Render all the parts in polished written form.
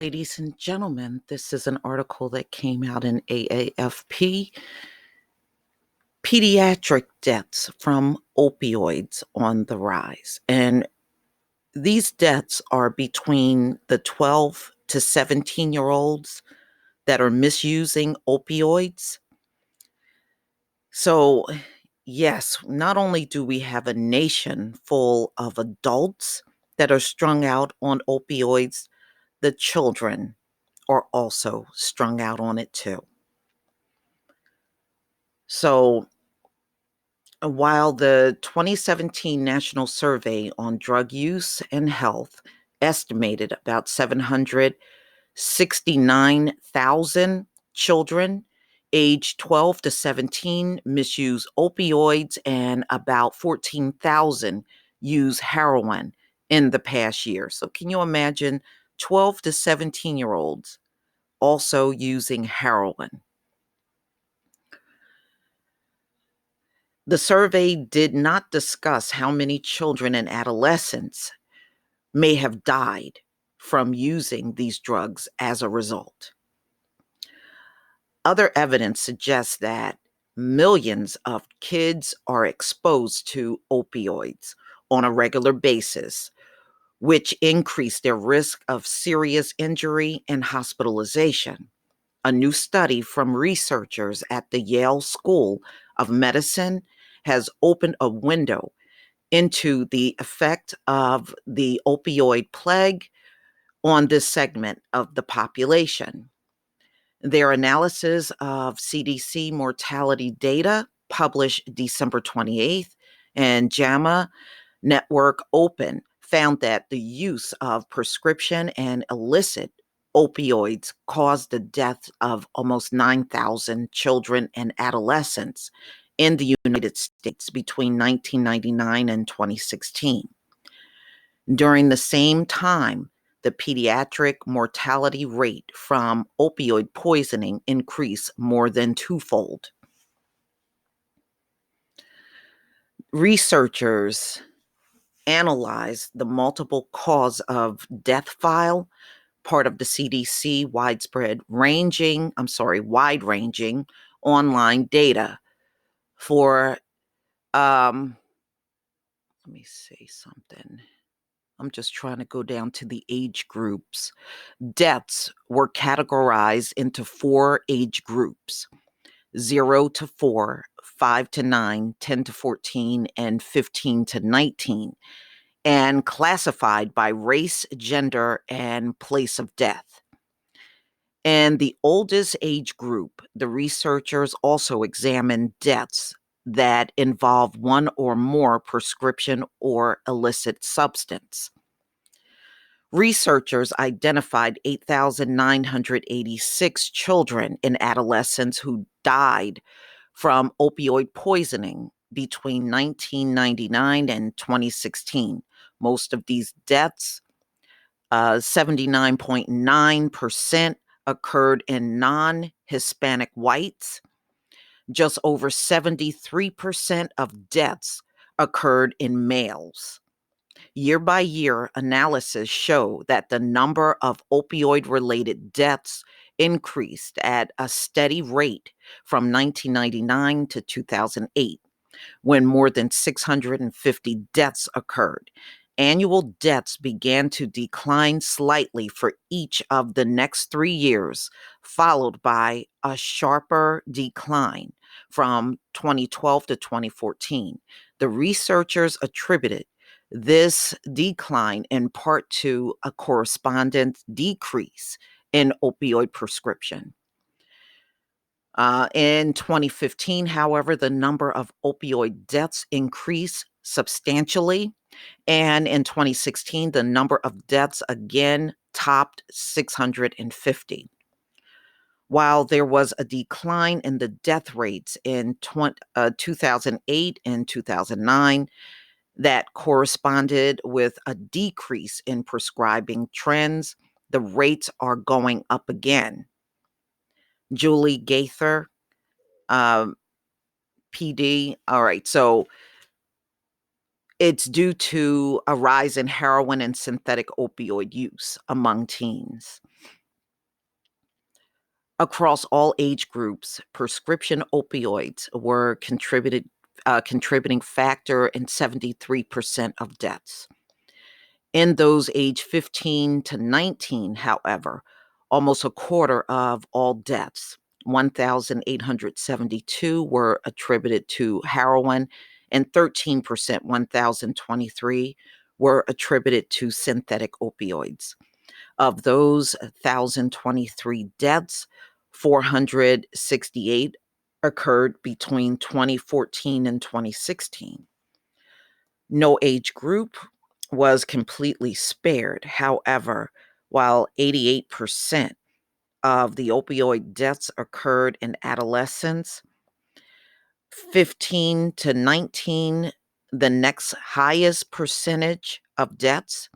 Ladies and gentlemen, this is an article that came out in AAFP. Pediatric deaths from opioids on the rise. And these deaths are between the 12 to 17-year-olds that are misusing opioids. So, yes, not only do we have a nation full of adults that are strung out on opioids, the children are also strung out on it too. So, while the 2017 National Survey on Drug Use and Health estimated about 769,000 children aged 12 to 17 misuse opioids and about 14,000 use heroin in the past year. So, can you imagine 12 to 17-year-olds also using heroin? The survey did not discuss how many children and adolescents may have died from using these drugs as a result. Other evidence suggests that millions of kids are exposed to opioids on a regular basis, which increase their risk of serious injury and hospitalization. A new study from researchers at the Yale School of Medicine has opened a window into the effect of the opioid plague on this segment of the population. Their analysis of CDC mortality data, published December 28th, and JAMA Network Open, found that the use of prescription and illicit opioids caused the death of almost 9,000 children and adolescents in the United States between 1999 and 2016. During the same time, the pediatric mortality rate from opioid poisoning increased more than twofold. Researchers analyzed the multiple cause of death file, part of the CDC wide-ranging online data for let me say something. I'm just trying to go down to the age groups. Deaths were categorized into 4 age groups: 0 to 4, 5 to 9, 10 to 14, and 15 to 19, and classified by race, gender, and place of death. And the oldest age group, the researchers also examined deaths that involve one or more prescription or illicit substance. Researchers identified 8,986 children and adolescents who died from opioid poisoning between 1999 and 2016. Most of these deaths, 79.9%, occurred in non-Hispanic whites. Just over 73% of deaths occurred in males. Year by year, analysis show that the number of opioid-related deaths increased at a steady rate from 1999 to 2008, when more than 650 deaths occurred. Annual deaths began to decline slightly for each of the next 3 years, followed by a sharper decline from 2012 to 2014. The researchers attributed this decline in part to a corresponding decrease in opioid prescription. In 2015, however, the number of opioid deaths increased substantially. And in 2016, the number of deaths again topped 650. While there was a decline in the death rates in 2008 and 2009, that corresponded with a decrease in prescribing trends, the rates are going up again. Julie Gaither, PD. All right. So it's due to a rise in heroin and synthetic opioid use among teens. Across all age groups, prescription opioids were contributing factor in 73% of deaths. In those age 15 to 19, however, almost a quarter of all deaths, 1,872, were attributed to heroin, and 13%, 1,023, were attributed to synthetic opioids. Of those 1,023 deaths, 468 occurred between 2014 and 2016. No age group was completely spared. However, while 88% of the opioid deaths occurred in adolescents, 15 to 19, the next highest percentage of deaths,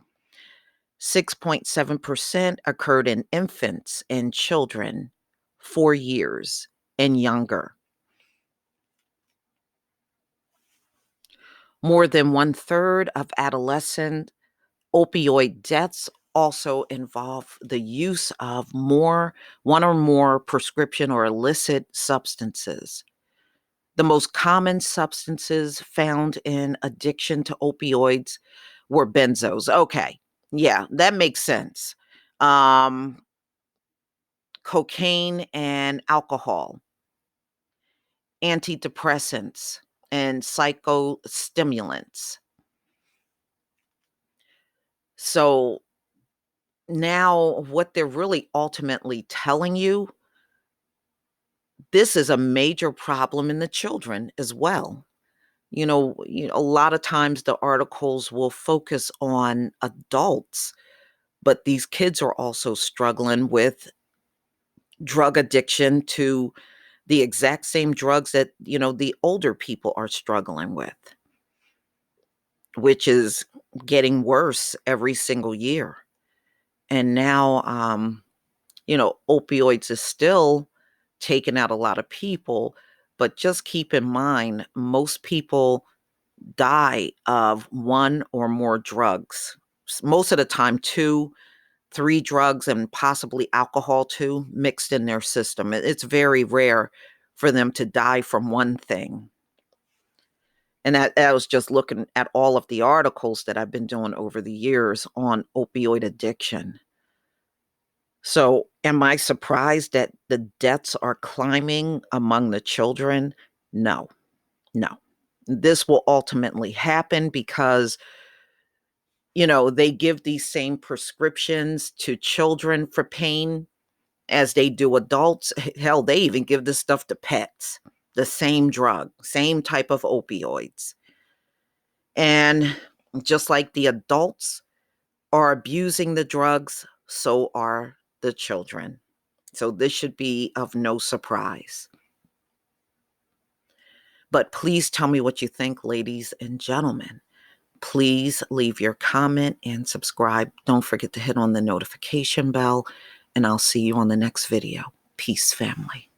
6.7%, occurred in infants and children 4 years and younger. More than one-third of adolescent opioid deaths also involve the use of one or more prescription or illicit substances. The most common substances found in addiction to opioids were benzos. Okay, yeah, that makes sense. Um, Cocaine and alcohol, antidepressants, and psychostimulants. So now what they're really ultimately telling you, this is a major problem in the children as well. A lot of times the articles will focus on adults, but these kids are also struggling with drug addiction to the exact same drugs that, the older people are struggling with, which is getting worse every single year. And now, opioids is still taking out a lot of people, but just keep in mind, most people die of one or more drugs. Most of the time, 2, 3 drugs and possibly alcohol too mixed in their system. It's very rare for them to die from one thing. And I was just looking at all of the articles that I've been doing over the years on opioid addiction. So, am I surprised that the deaths are climbing among the children? No, no. This will ultimately happen because, they give these same prescriptions to children for pain as they do adults. Hell, they even give this stuff to pets, the same drug, same type of opioids. And just like the adults are abusing the drugs, so are the children. So this should be of no surprise. But please tell me what you think, ladies and gentlemen. Please leave your comment and subscribe. Don't forget to hit on the notification bell, and I'll see you on the next video. Peace, family.